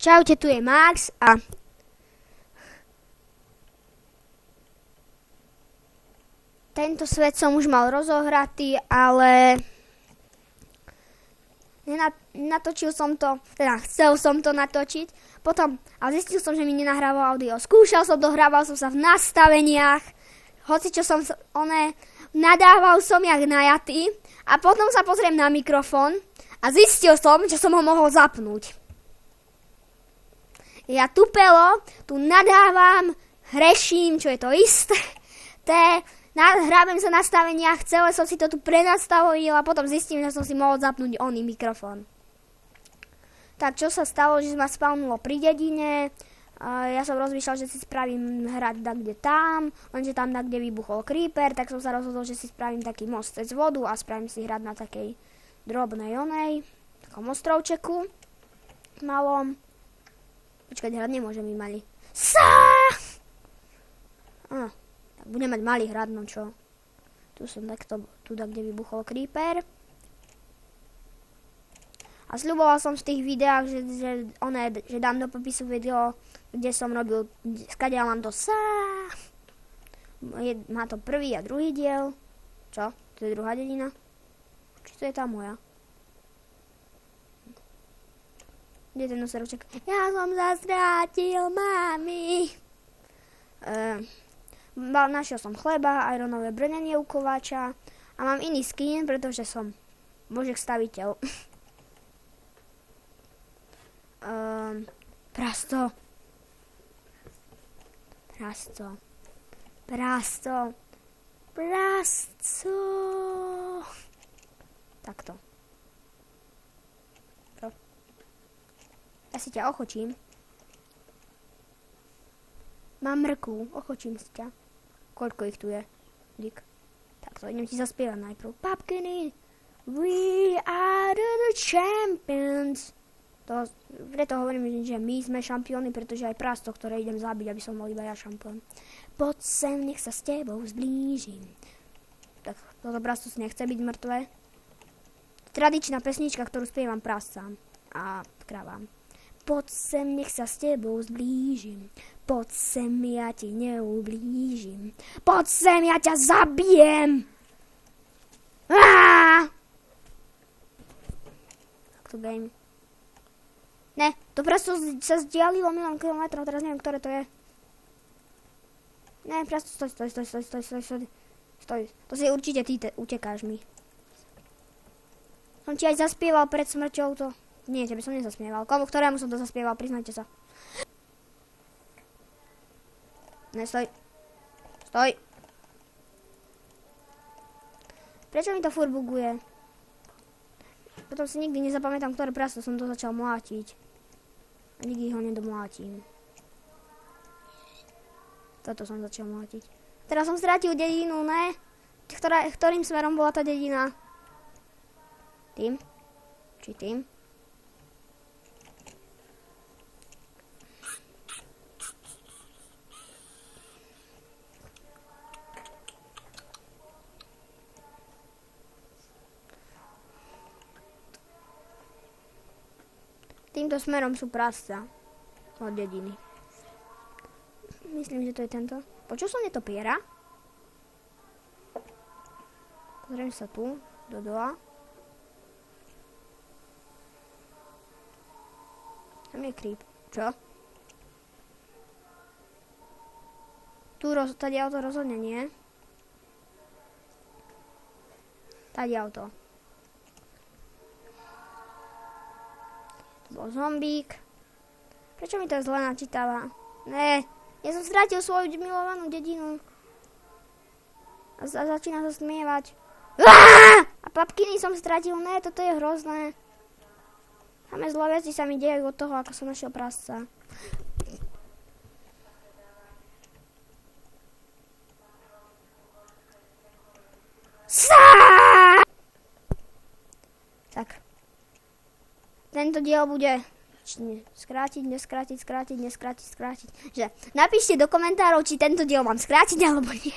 Čaute, tu je Max a tento svet som už mal rozohratý, ale natočil som to, teda chcel som to natočiť, potom, ale zistil som, že mi nenahrával audio. Skúšal som, dohrával som sa v nastaveniach, hocičo som, nadával som jak najatý a potom sa pozriem na mikrofón a zistil som, že som ho mohol zapnúť. Ja tupelo, tu nadávam, hreším, čo je to isté, hrábem sa na nastaveniach, celé som si to tu prenastavil a potom zistím, že som si mohol zapnúť oný mikrofón. Tak čo sa stalo, že ma spawnulo pri dedine, ja som rozmýšľal, že si spravím hrať kde tam, lenže tam kde vybuchol creeper, tak som sa rozhodol, že si spravím taký most cez vodu a spravím si hrať na takej drobnej takom ostrovčeku malom. Počkať, hrať nemôžem mi mali. Tak budem mať malý hrad, no čo. Tu som takto, tu kde vybuchol creeper. A sľuboval som v tých videách, že dám do popisu video, kde som robil, skadiaľ mám to má to prvý a druhý diel. Čo? To je druhá dedina? Či to je tá moja? Kde je ten noseroček? Ja som sa strátil, mami. Našiel som chleba, ironové brnenie u kováča a mám iný skin, pretože som božek staviteľ. Prasto. Takto. Ja si ťa ochočím. Mám mrkvu, ochočím si ťa. Koľko ich tu je? Dík. Takto, idem ti zaspievať najprv. Pumpkiny, we are the champions. Preto hovorím, že my sme šampióny, pretože aj prasto, ktoré idem zabiť, aby som bol iba ja šampión. Poď sem, nech sa s tebou zblížim. Tak, toto prasto si nechce byť mŕtve. Tradičná pesnička, ktorú spievam prascám a kravám. Poď sem, nech sa s tebou zblížim. Poď sem, ja ti neublížim. Poď sem, ja ťa zabijem. Takto game. Ne, to prosto sa zdialilo milión kilometrov, teraz neviem, ktoré to je. Ne, prosto stoj. To si určite ty utekáš mi. Som ti aj zaspieval pred smrťou to. Nie, tebe som nezaspieval. Ktorému som to zaspieval, priznajte sa. Ne, stoj. Prečo mi to furt buguje? Potom si nikdy nezapamätám, ktoré prasto som to začal mlátiť. A nikdy ho nedomlátim. Toto som začal mlátiť. Teraz som strátil dedinu, ne? Ktorým smerom bola tá dedina? Tým? Či tým? Týmto smerom sú prasca od dediny. Myslím, že to je tento. Počul som netopiera? Pozriem sa tu, do dola. Tam je creep. Čo? Tady auto rozhodne nie. Tady auto. Bol zombík. Prečo mi to zle načítava? Ne, ja som strátil svoju milovanú dedinu. A začína sa smievať. A papkiny som strátil. Ne, toto je hrozné. Samé zlé veci sa mi dejú od toho, ako som našiel prasca. Tak. Tento diel bude skrátiť. Že napíšte do komentárov, či tento diel mám skrátiť, alebo nie.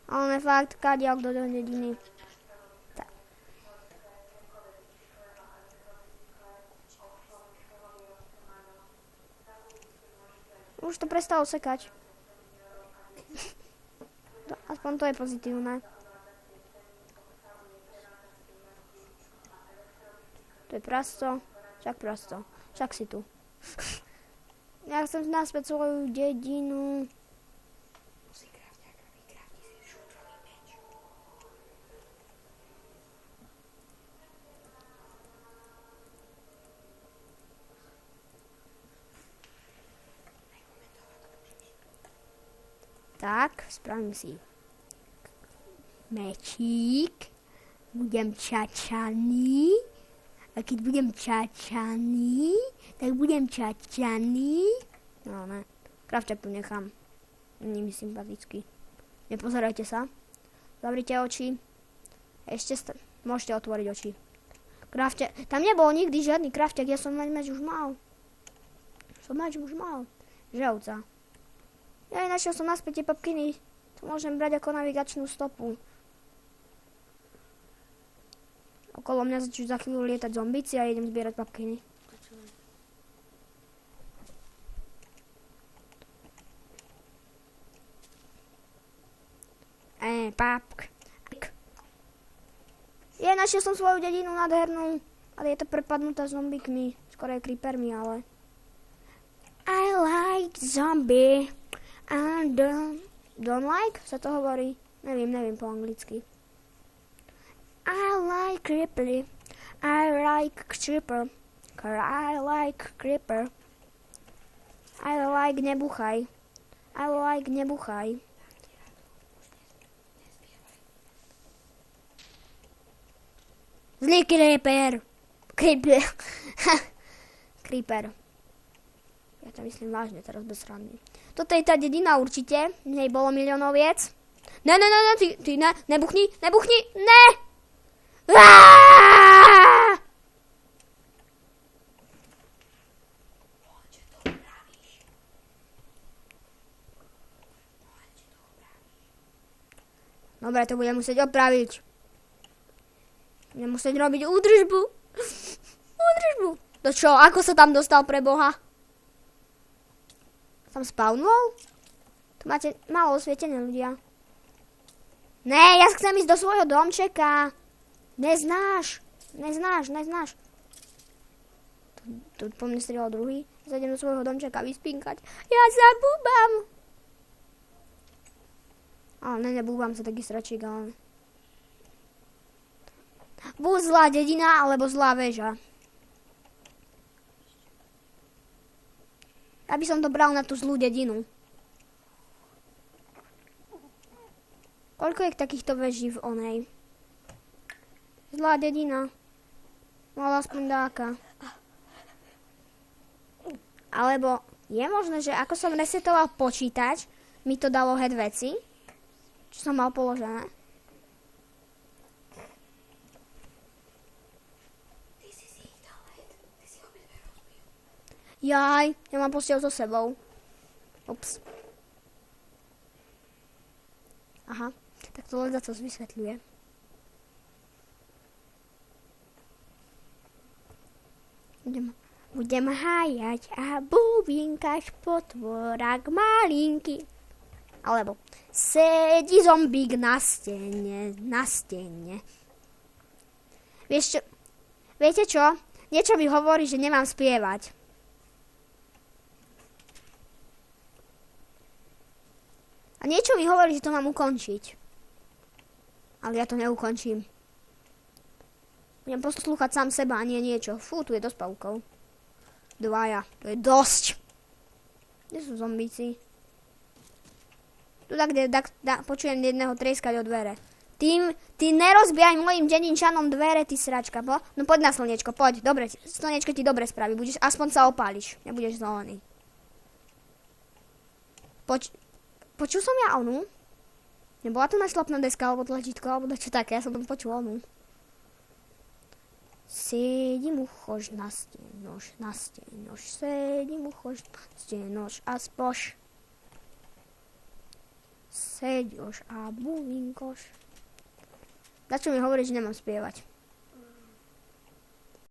Ale fakt, kadiaľ do dediny. Tak. Už to prestalo sekať. Aspoň to je pozitívne. To je prasto. Však si tu. Ja chcem naspäť svoju dedinu. Tak, spravím si mečík. Budem čačaný. A keď budem čačaný, tak budem čačaný. No ne, krafťak tu nechám. Nie mi sympatický. Nepozerajte sa. Zavrite oči. Môžete otvoriť oči. Krafťak, tam nebol nikdy žiadny krafťak, ja som meč už mal. Želca. Ja našiel som naspäť tie papkiny. To môžem brať ako navigačnú stopu. Okolo mňa začnú za chvíľu lietať zombíci a idem zbierať papkiny. Papk. Našiel som svoju dedinu nádhernú, ale je to prepadnutá zombíkmi. Skoro je creepermi, ale... I like zombie. And don't like? Sa to hovorí? Neviem po anglicky. I like creeper. I like creeper. I like creeper. I like nebuchaj. I like nebuchaj. Zlý creeper. Creeper. Ja to myslím vážne, teraz bez srandy. Toto je tá dedina určite. V nej bolo miliónov viec. Ne, ty ne, nebuchni, ne! Aaaaaaah! Dobre, to budem musieť opraviť. Budem musieť robiť údržbu. To čo, ako sa tam dostal pre Boha? Tam spawnul? Tu máte malo osvietené ľudia. Ne, ja chcem ísť do svojho domčeka. Neznáš. Tu po mne strieľal druhý. Zajdem do svojho domčeka vyspinkať. Ja sa búbam. Ale nebúbam sa taký sračík, ale... Buď zlá dedina, alebo zlá väža. Ja by som to bral na tú zlú dedinu. Koľko je takýchto veží v onej? Zlá dedina. Mala aspoň dáka. Alebo je možné, že ako som resetoval počítač, mi to dalo head veci, čo som mal položené. Jaj, ja mám postiel so sebou. Ups. Aha, tak to len za to vysvetľuje. Budem hájať a bubínkaš potvorák malinky. Alebo sedí zombík na stene. Viete čo? Niečo mi hovorí, že nemám spievať. A niečo mi hovorí, že to mám ukončiť. Ale ja to neukončím. Budem poslúchať sám seba a nie niečo. Fú, tu je dosť pavúkov. Dvaja, to je dosť. Kde sú zombíci? Tu tak, počujem jedného treskať o dvere. Ty nerozbijaj mojim dedinčanom dvere, ty sračka, po? No poď na slnečko, poď. Dobre, slnečko ti dobre spraví. Aspoň sa opáliš. Nebudeš zelený. Počul som ja onu? Nebola tu našlapná deska, alebo tlačítko, alebo čo také, ja som tam počul onu. Sedím uchož na stenož, sedím uchož na stenož a spoš. Sedioš a buvinkoš. Dačo mi hovorí, že nemám spievať.